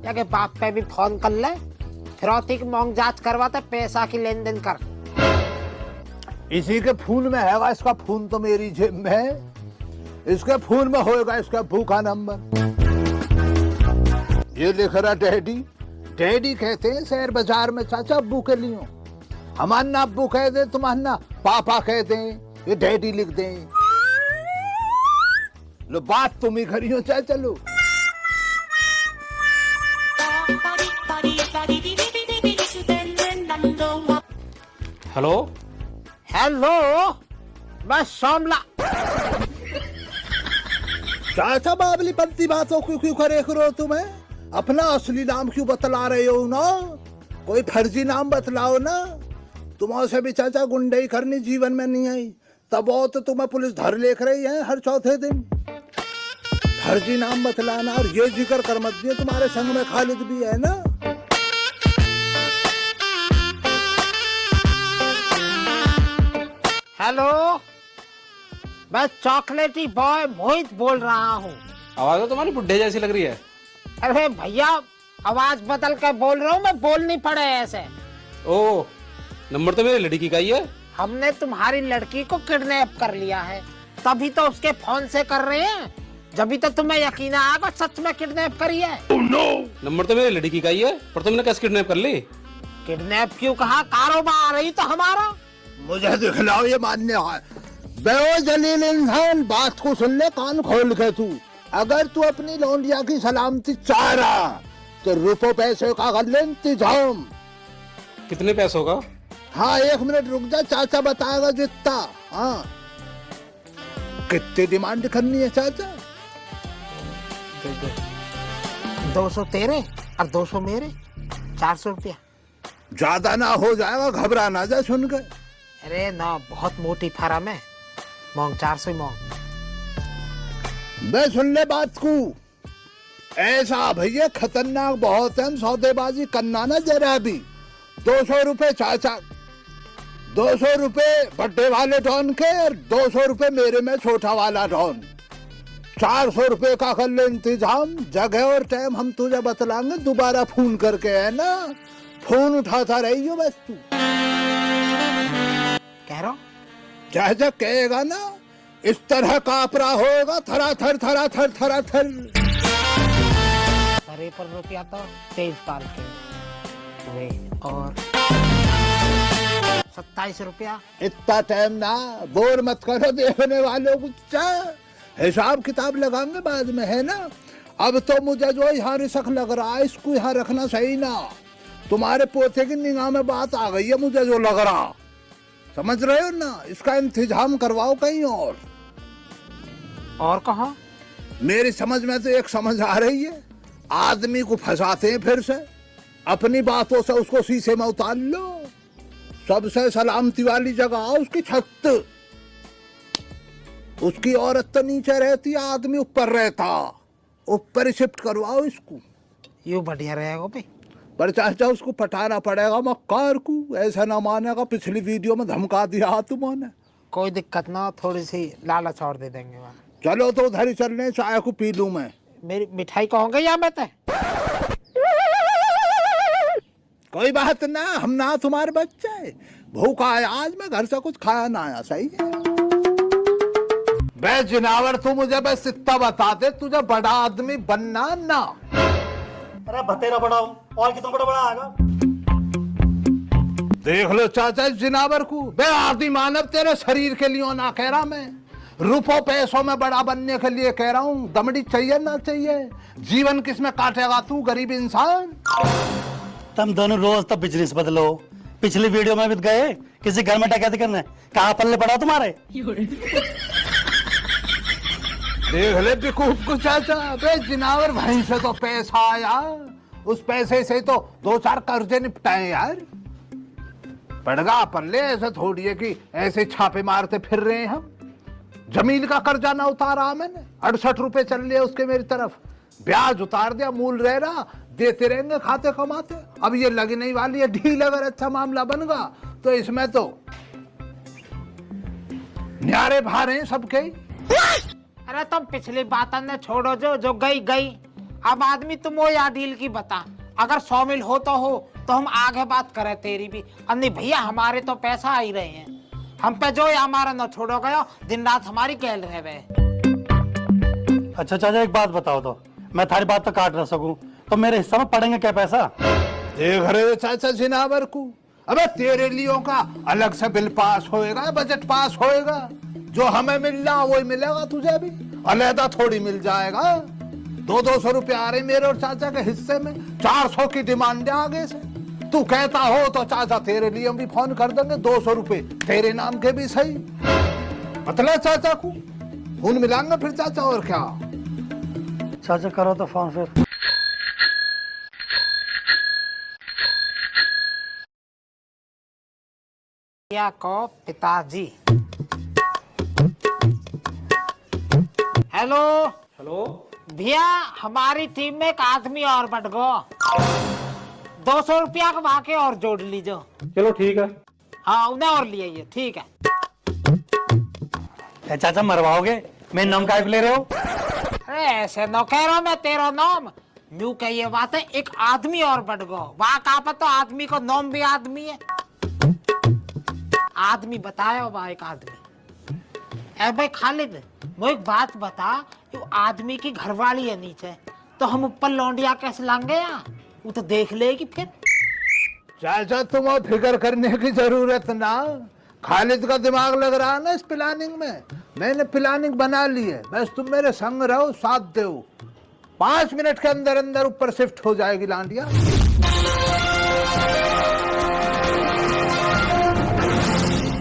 या के बाप पे भी फोन कर ले, फिरौती की मांग जांच करवाते, पैसा की लेन देन कर। इसी के फोन में हैगा, इसका फोन तो मेरी जेब में है, इसके फोन में होएगा इसका भूखा नंबर। ये लिख रहा डैडी। डैडी कहते हैं शहर बाजार में चाचा अब्बू के लिए, हमारा अब्बू कह दे, तुम्हारा पापा कह दे, ये डैडी लिख दे। लो बात तुम ही करी हो, चाहे चलो। हेलो हेलो, मैं सोमला। चाचा बाबली पंती बातों क्यों क्यों करे करो तुम्हें? अपना असली नाम क्यों बतला रहे हो ना? कोई फर्जी नाम बतलाओ ना। तुम्हारे भी चाचा गुंडई करनी जीवन में नहीं आई, तब वो तो तुम्हें पुलिस धर लेकर रही है हर चौथे दिन। फर्जी नाम बतलाना और ये जिक्र कर मत दिए, तुम्हारे संग में खालिद भी है ना। हेलो, मैं चॉकलेटी बॉय मोहित बोल रहा हूँ। आवाज तो तुम्हारी बुड्ढे जैसी लग रही है। अरे भैया, आवाज बदल कर बोल रहा हूँ मैं, बोल नहीं पड़े ऐसे। ओ, नंबर तो मेरी लड़की का ही है। हमने तुम्हारी लड़की को किडनैप कर लिया है, तभी तो उसके फोन से कर रहे हैं, जब तो तुम्हें यकीन आएगा सच में किडनैप करी है। नंबर तो मेरी लड़की का ही है, पर तुमने कैसे किडनैप कर ली? किडनैप क्यों कहा, कारोबार रही तो हमारा। मुझे दिखलाओ ये मान्य है। बेओजलील इंसान, बात को सुन ले कान खोल के तू। अगर तू अपनी लौंडिया की सलामती चाह रहा तो रुपये पैसे का कर ले इंतजाम। कितने पैसों का? हाँ 1 मिनट रुक जा, चाचा बताएगा जितना। हाँ कितनी डिमांड करनी है चाचा? 200 तेरे और 200 मेरे, 400 रुपया। ज्यादा ना हो जाएगा, घबरा ना जा सुन के। अरे ना, बहुत मोटी फर्म है, मांग 400 ही मांग। मैं सुन ले बात को। ऐसा भैया खतरनाक बहुत है, सौदेबाजी करना ना जरा भी। 200 रुपए चाचा, 200 रुपए बड्डे वाले डॉन के और 200 रुपए मेरे में छोटा वाला डॉन। 400 रुपए का कर ले इंतजाम। जगह और टाइम हम तुझे बतलाएंगे, दोबारा फोन करके, है ना? फोन उठाता रही हो बस तू। कह रहा हूँ चाचा कहेगा ना, इस तरह कापरा होगा, थरा थर थरा थर थरा थर। अरे पर रुपया तो तेज पाल के वे, और 27 रुपया। इतना टाइम ना, बोर मत करो देखने वालों को। हिसाब किताब लगाएंगे बाद में, है ना? अब तो मुझे जो यहाँ रिस्क लग रहा है, इसको यहाँ रखना सही ना। तुम्हारे पोते की निगाह में बात आ गई है, मुझे जो लग रहा, समझ रहे हो ना? इसका इंतजाम करवाओ कहीं और कहा? मेरी समझ में तो एक समझ आ रही है, आदमी को फंसाते हैं फिर से, अपनी बातों से उसको शीशे में उतार लो। सबसे सलामती वाली जगह उसकी छत, उसकी औरत तो नीचे रहती, आदमी ऊपर रहता, ऊपर शिफ्ट करवाओ इसको। यूं बढ़िया रहेगा भाई। पर चाचा उसको पटाना पड़ेगा मक्कार को, ऐसा ना मानेगा। पिछली वीडियो में धमका दिया तुमने। कोई दिक्कत ना, थोड़ी सी लालच और दे देंगे वहाँ। चलो तो उधर ही चलने, चाय को पी लूं मैं। मेरी मिठाई कहोगे या मैं? कोई बात ना, हम ना तुम्हारे बच्चे। भूखा है आज मैं, घर से कुछ खाया ना आया। सही है बे जिनावर, तू मुझे बस इतना बता दे, तुझे बड़ा आदमी बनना ना? अरे बतेरा बड़ा हूँ, और कितना बड़ा बड़ा आएगा। देख लो चाचा इस जिनावर को। बे आदि मानव तेरे शरीर के लिए ना कह रहा मैं, रुपयों पैसों में बड़ा बनने के लिए कह रहा हूँ। दमड़ी चाहिए ना चाहिए? जीवन किसमें काटेगा तू गरीब इंसान? तुम दोनों रोज तब बिजनेस बदलो। पिछली वीडियो में भी गए किसी घर में डकैती करने, कहाँ पल्ले पड़ा तुम्हारे? देख ले बेवकूफ को चाचा। बे जिनावर, वहीं से तो पैसा आया, उस पैसे से तो 2-4 कर्जे निपटाए यार। पड़गा पल्ले, ऐसे थोड़ी है कि ऐसे छापे मारते फिर रहे हैं हम। जमीन का कर्जा ना उतारा मैंने, 68 रुपए चल रहे उसके मेरी तरफ, ब्याज उतार दिया, मूल रह रहा, देते रहेंगे खाते कमाते। अब ये लगने वाली है ढील, अगर अच्छा मामला बन गया तो इसमें तो न्यारे भारे हैं सबके। अरे तुम पिछली बात न छोड़ो, जो गई गई। अब आदमी तुम वो या डील की बता, अगर 100 मिल हो तो हम आगे बात करें तेरी भी। अन्नी भैया हमारे तो पैसा आ ही रहे हैं, हम पे जो हमारा न छोड़ो गयो, दिन रात हमारी कहल रहे वे। अच्छा चाचा एक बात बताओ तो, मैं थारी बात तो काट ना सकूं, तो मेरे हिस्सा में पड़ेंगे क्या पैसा? देख रहे चाचा जिनावर को, अबे तेरे लियो का अलग से बिल पास होएगा, बजट पास होएगा, जो हमें मिल रहा वही मिलेगा तुझे भी, अलहदा थोड़ी मिल जाएगा। 200 रुपया आ रहे मेरे और चाचा के हिस्से में, 400 की डिमांड है आगे से। तू कहता हो तो चाचा तेरे लिए हम भी फोन कर देंगे, 200 रुपए तेरे नाम के भी सही। मतलब चाचा को फोन मिलाएंगे फिर चाचा, और क्या। चाचा करो तो फोन फिर। भैया को पिताजी। Hello hello. भैया, हमारी टीम में एक आदमी और बढ़ गो, 200 रुपया का बाकी और जोड़ लीजो। चलो ठीक है। हाँ उन्हें और लिए ये, ठीक है। चाचा मरवाओगे? मेरे नाम का ले रहे हो? अरे ऐसे न कह रहा मैं तेरा नाम, न्यू कह ये बात है, एक आदमी और बढ़ गो। वहाँ कहा पर तो आदमी को नाम भी आदमी है, आदमी बताया वहाँ एक आदमी। अरे भाई खालिद, वो एक बात बता, तो आदमी की घरवाली है नीचे, तो हम ऊपर लौंडिया कैसे लाएंगे यहाँ? वो तो देख लेगी फिर। चाचा तुम्हें फिक्र करने की जरूरत ना, खालिद का दिमाग लग रहा है ना इस प्लानिंग में। मैंने प्लानिंग बना ली है, बस तुम मेरे संग रहो, साथ दो। 5 मिनट के अंदर अंदर ऊपर शिफ्ट हो जाएगी लांडिया।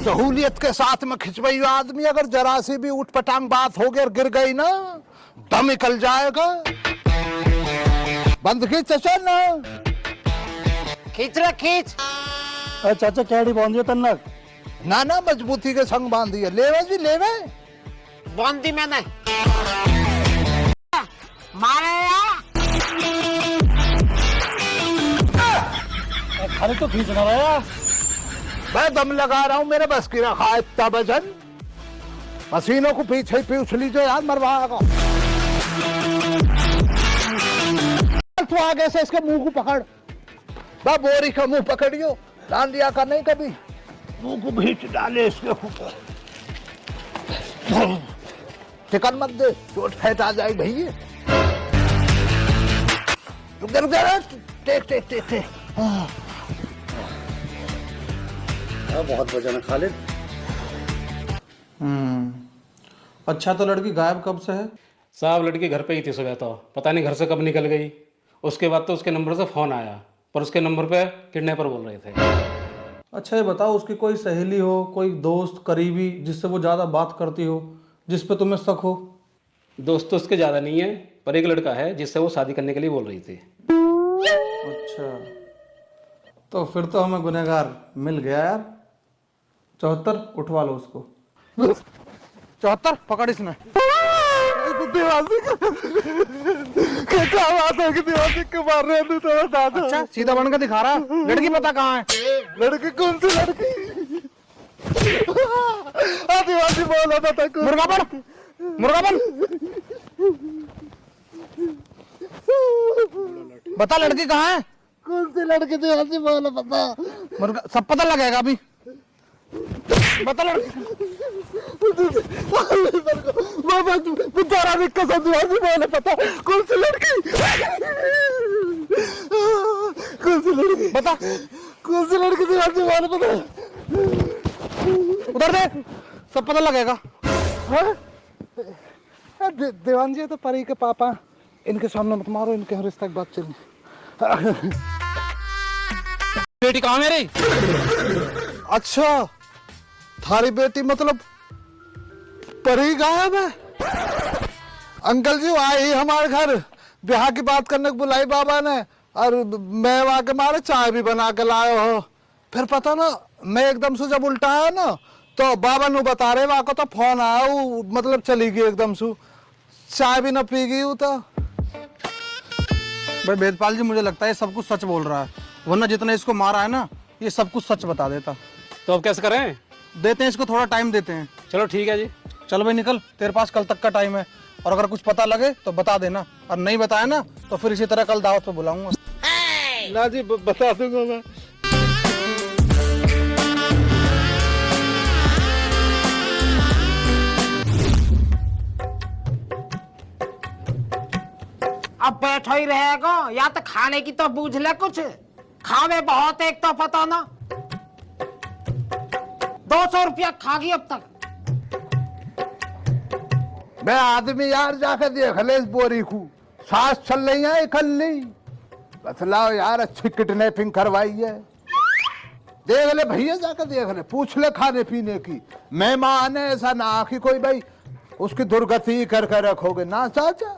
सहूलियत के साथ में खिंचवाई आदमी अगर जरा सी भी उठ पटांग बात हो गई और गिर गई ना, दम निकल जाएगा। बंद खींच चाचा ना, खींच रहा खींच। चाचा कैडी बांधियो तन्नक? ना ना मजबूती के संग बांध दिया। लेवे जी लेवे, बांधी मैंने, मारे या खाली तो खींच ना रहा यार। मैं दम लगा रहा हूँ, मेरे बस की रखा इतना वजन, पसीनों को पीछे पूछ लीजिए यार, मरवाएगा। तू आगे से इसके मुंह को पकड़, बा बोरी का मुंह पकड़ियो, डांडिया का नहीं, कभी मुंह को भींच डाले इसके ऊपर। चिकन मत दे, चोट फैट आ जाएगी भैया। रुक जा रुक जा, टेक टेक टेक टेक। बहुत वजन है खालिद। अच्छा तो लड़की गायब कब से है? साहब लड़की घर पे ही थी सुबह, तो पता नहीं घर से कब निकल गई। उसके बाद तो उसके नंबर से फ़ोन आया, पर उसके नंबर पे किडनैपर बोल रहे थे। अच्छा ये बताओ, उसकी कोई सहेली हो, कोई दोस्त करीबी जिससे वो ज़्यादा बात करती हो, जिस पे तुम्हें शक हो? दोस्त तो उसके ज़्यादा नहीं है, पर एक लड़का है जिससे वो शादी करने के लिए बोल रही थी। अच्छा तो फिर तो हमें गुनहगार मिल गया यार। 74 उठवा लो उसको। 74 पकड़ इसने। क्या बात है कि दिवाली क्यों मार रहे हैं? तो बता दो। अच्छा सीधा बन के दिखा रहा, लड़की पता कहाँ है? लड़की कौन सी लड़की? आदिवासी बोला था मुर्गा बन, मुर्गा बन। बता लड़की कहाँ है? कौन सी लड़की? दिवासी बोला पता, मुर्गा सब पता लगेगा अभी। बता लड़की। बाबा तू बेचारा भी कसम दिवासी बोले पता, कौन सी लड़की? कौन सी लड़की? बता कौन सी लड़की? दिवासी बोले पता, उधर दे, सब पता लगेगा। देवान जी तो परी के पापा, इनके सामने मत मारो, इनके रिश्ते की बात चली। बेटी कहाँ मेरी? अच्छा थारी बेटी मतलब परी गायब है? अंकल जी आई हमारे घर, ब्याह की बात करने को बुलाई बाबा ने, और मैं वहां के मारे चाय भी बना के लाए हो। फिर पता ना मैं एकदम से जब उल्टा आया ना, तो बाबा नु बता रहे वहां को तो फोन आया, वो मतलब चली गई एकदम से, चाय भी न पी गई। तो भाई वेदपाल जी मुझे लगता है सब कुछ सच बोल रहा है, वरना जितना इसको मारा है ना ये सब कुछ सच बता देता। तो अब कैसे करें? देते हैं इसको थोड़ा टाइम देते हैं। चलो ठीक है जी। चल भाई निकल, तेरे पास कल तक का टाइम है, और अगर कुछ पता लगे तो बता देना, और नहीं बताया ना तो फिर इसी तरह कल दावत पे बुलाऊंगा। ना जी बता दूंगा मैं। अब बैठो ही रहेगा, या तो खाने की तो बूझ ले कुछ। खावे बहुत एक तो पता ना। 200 रुपया खागी अब तक। मैं आदमी यार जाकर देख ले इस बोरी को, सांस चल रही है इकल्ली। बतलाओ यार, अच्छी किडनैपिंग करवाई है। देख ले भैया, जाकर देख ले, पूछ ले खाने पीने की। मेहमान है, ऐसा ना कि कोई भाई उसकी दुर्गति करके रखोगे ना चाचा।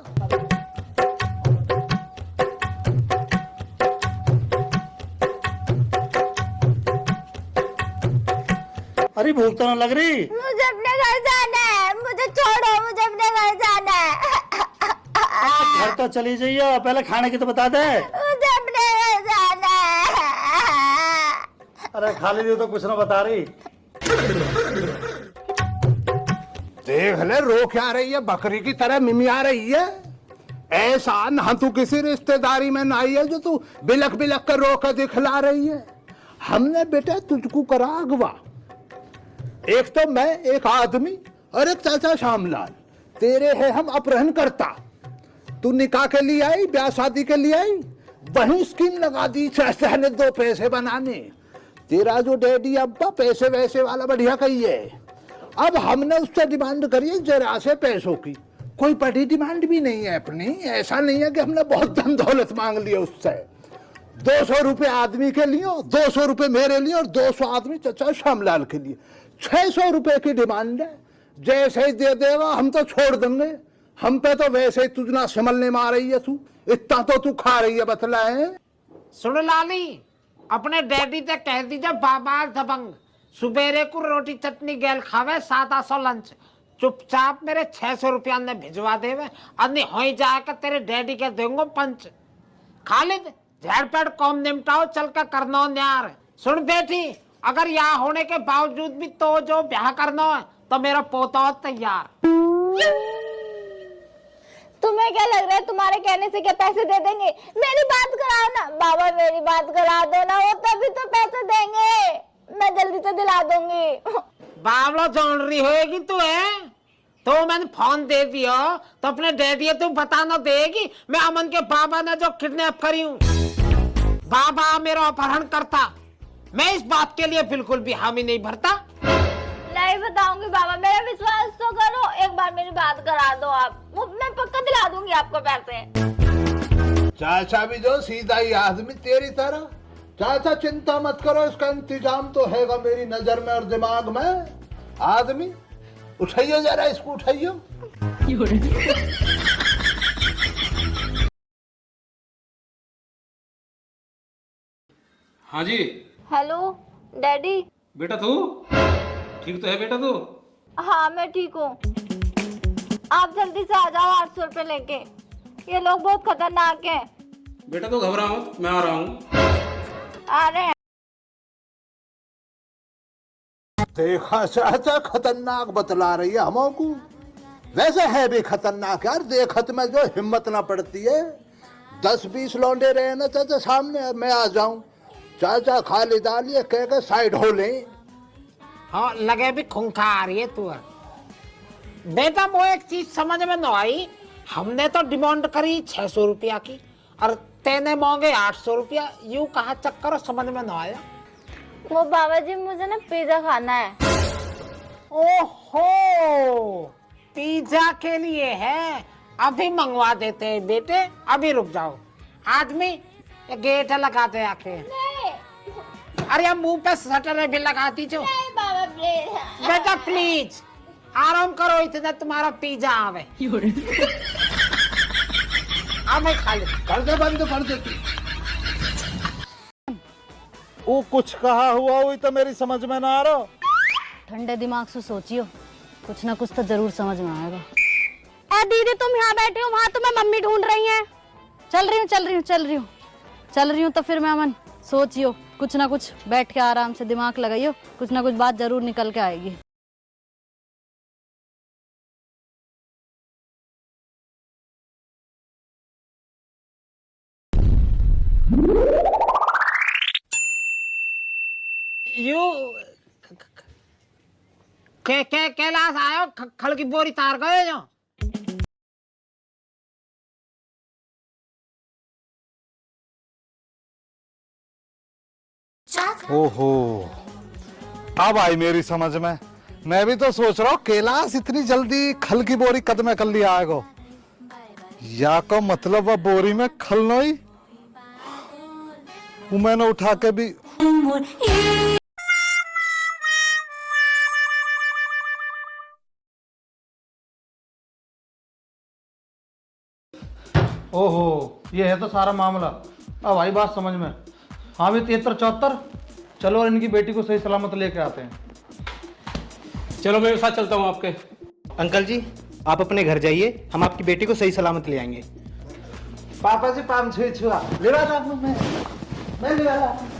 अरे भूख तो ना लग रही? मुझे अपने घर जाना है, मुझे छोड़ो, मुझे अपने घर जाना है। घर तो चली जाइए, पहले खाने की तो बता दे। मुझे अपने घर जाना है। अरे खाली दी तो कुछ ना बता रही। देख ले, रो क्या रही है, बकरी की तरह मिमिया रही है। ऐसा ना तू किसी रिश्तेदारी में ना आई है जो तू बिलक बिलक कर रो कर दिखला रही है। हमने बेटा तुझको करा अगवा। एक तो मैं, एक आदमी और एक चाचा श्यामलाल, तेरे है हम अपहरण करता। तू निकाह के लिए आई, ब्याह शादी के लिए आई, वही स्कीम लगा दी चाचा ने 2 पैसे बनाने। तेरा जो डैडी अब्बा पैसे वैसे वाला बढ़िया कही है। अब हमने उससे डिमांड करी है जरा से पैसों की। कोई बड़ी डिमांड भी नहीं है अपनी। ऐसा नहीं है कि हमने बहुत धन दौलत मांग लिया उससे। 200 रुपए आदमी के लिए, 200 रुपए मेरे लिए और 200 आदमी चाचा श्यामलाल के लिए। 600 रुपए की डिमांड है। जैसे ही दे देगा हम तो छोड़ देंगे। हम पे तो वैसे ही तुझना संभलने में आ रही है तू। इतना तो तू खा रही है, बतलाए। सुन लाली, अपने डैडी से कह दीजिए बाबा दबंग सुबेरे को रोटी चटनी गैल खावे, 700 लंच। चुपचाप मेरे 600 रुपया ने भिजवा देवे। अन्य हो जाकर तेरे डैडी के देंगे पंच। खालिद झाड़ पेड़ कौम निमटाओ, चल कर करना न्यार। सुन बेटी, अगर यहाँ होने के बावजूद भी तो जो ब्याह करना है तो मेरा पोता तैयार। तुम्हें क्या लग रहा है तुम्हारे कहने से क्या पैसे दे देंगे? मेरी बात कराओ ना बाबा, मेरी बात करा दो ना, वो तभी तो पैसे देंगे। मैं जल्दी से दिला दूंगी। बावला जोड़ रही होगी तू है तो मैंने फोन दे दिया तो अपने डैडी तू बताना देगी मैं अमन के बाबा ने जो किडनैप करी हूँ। बाबा मेरा अपहरण करता, मैं इस बात के लिए बिल्कुल भी हामी नहीं भरता। नहीं बताऊंगी बाबा, मेरा विश्वास तो करो। एक बार मेरी बात करा दो आप, मैं पक्का दिला दूंगी आपको पैसे। चाचा भी जो सीधा ही आदमी तेरी तरह। चाचा चिंता मत करो, इसका इंतजाम तो हैगा मेरी नजर में और दिमाग में। आदमी उठाइयो जरा इसको, उठाइयो। हाँ जी। Hello daddy. बेटा तू ठीक तो है बेटा तू? हाँ मैं ठीक हूँ। आप जल्दी से आ जाओ 800 रुपए लेके। ये लोग बहुत खतरनाक हैं। बेटा तू घबरा मत, मैं आ रहा हूँ। आ रहे हैं। देखा चाचा, खतरनाक बतला रही है हमको। वैसे है भी खतरनाक यार, देखत में जो हिम्मत ना पड़ती है। 10-20 लौंडे रहे ना चाचा सामने, मैं आ जाऊं। चाचा खाली डालिए कह के साइड हो ले। हाँ लगे भी खुंखा आ रही है तू। बेटा वो एक चीज समझ में न आई, हमने तो डिमांड करी 600 रुपया की और तेने मांगे 800 रुपया। यूं कहा चक्कर समझ में न आया। वो बाबा जी मुझे ना पिज्जा खाना है। ओहो, पिज्जा के लिए है? अभी मंगवा देते हैं बेटे, अभी रुक जाओ। आदमी गेट लगाते आके। अरे मुंह पे शटर भी लगाती जो। नहीं बाबा प्लीज। बेटा प्लीज आराम करो, इतना तुम्हारा पिज्जा आवे। अब खा ले। कर दे, बंद कर दे तू। वो कुछ कहा हुआ हुई तो मेरी समझ में ना आ रहा। ठंडे दिमाग से सोचियो, कुछ ना कुछ तो जरूर समझ में आएगा। दीदी तुम यहाँ बैठे हो, वहाँ तुम्हें मम्मी ढूंढ रही हैं। चल रही हूँ तो फिर मैं अमन सोचियो, कुछ ना कुछ बैठ के आराम से दिमाग लगाइयो, कुछ ना कुछ बात जरूर निकल के आएगी। यू कैलाश आयो खल की बोरी तार गए जो। ओहो, अब आई मेरी समझ में। मैं भी तो सोच रहा हूँ कैलाश इतनी जल्दी खल की बोरी कद में कर लिया आएगो, या का मतलब अब बोरी में खल नहीं वो मैंने उठा के भी। ओहो, ये है तो सारा मामला। अब आई बात समझ में। हाँ भी 73-74, चलो और इनकी बेटी को सही सलामत लेके आते हैं। चलो मेरे साथ चलता हूँ आपके। अंकल जी, आप अपने घर जाइए, हम आपकी बेटी को सही सलामत ले आएंगे। पापा जी 5-6 छुआ ले रहा था मैं ले रहा था।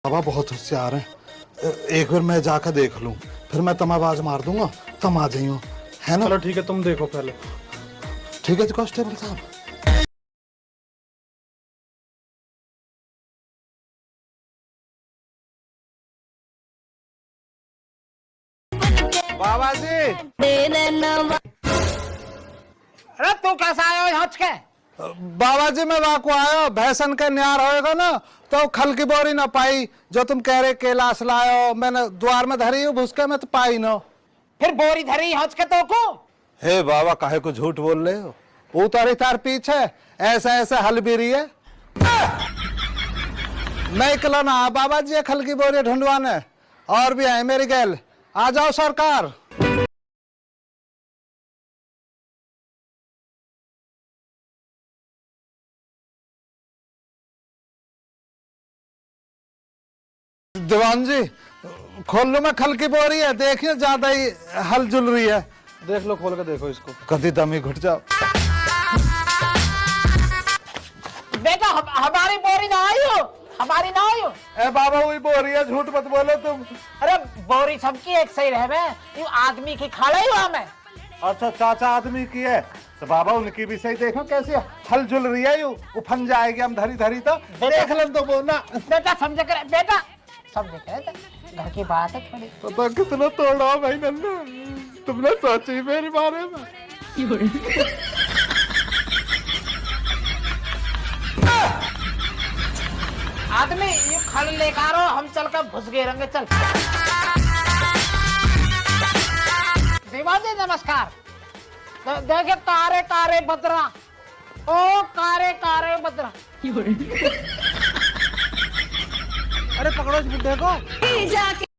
बाबा बहुत होशियार हैं। एक बार मैं जाकर देख लूं, फिर मैं तम आवाज मार दूंगा, तम आ जाइयो, है ना? चलो ठीक है, तुम देखो पहले। ठीक है जी कांस्टेबल साहब। बाबा जी, अरे तू कैसा आयो हच के? बाबा जी मैं वहां को आया, भैसन के न्यार होएगा ना तो खल की बोरी ना पाई जो तुम कह रहे कैलाश लायो, मैंने द्वार में धरी हूँ भूसके में तो पाई ना। फिर बोरी धरी हच के तो को? हे बाबा काहे को झूठ बोल रहे हो? उतारी तार पीछे ऐसा ऐसा हल भी रही है। नहीं कलो ना बाबा जी खल की बोरी ढूंढवाने, और भी है मेरी गैल। आ जाओ सरकार। दीवान जी खोल लो, मैं खल की बोरी है, देखिए ज्यादा ही हल जुल रही है। देख लो, खोल के देखो इसको। कभी दम ही घुट जाओ। बेटा हमारी बोरी ना आई हो, हमारी ना आई हो। ए बाबा वही बोरी है, झूठ मत बोलो तुम। अरे बोरी सबकी एक सही रहे, यू आदमी की खा रही हो हमें। अच्छा चाचा आदमी की है तो बाबा उनकी भी सही देखो कैसी हल जुल रही है, यू उफन जाएगी हम धरी धरी तो देख लो तो बोलना। बेटा समझे करे, बेटा समझे करे, घर की बात है थोड़ी। तो कितना तोड़ा भाई नन्ना, तुमने सोची मेरे बारे में। आदमी ये खल लेकर आओ, हम चल कर घुस गए रंगे। चल देवाजी नमस्कार। देखे कारे कारे बदरा, ओ कारे कारे बदरा। अरे पकड़ो इस बुड्ढे को।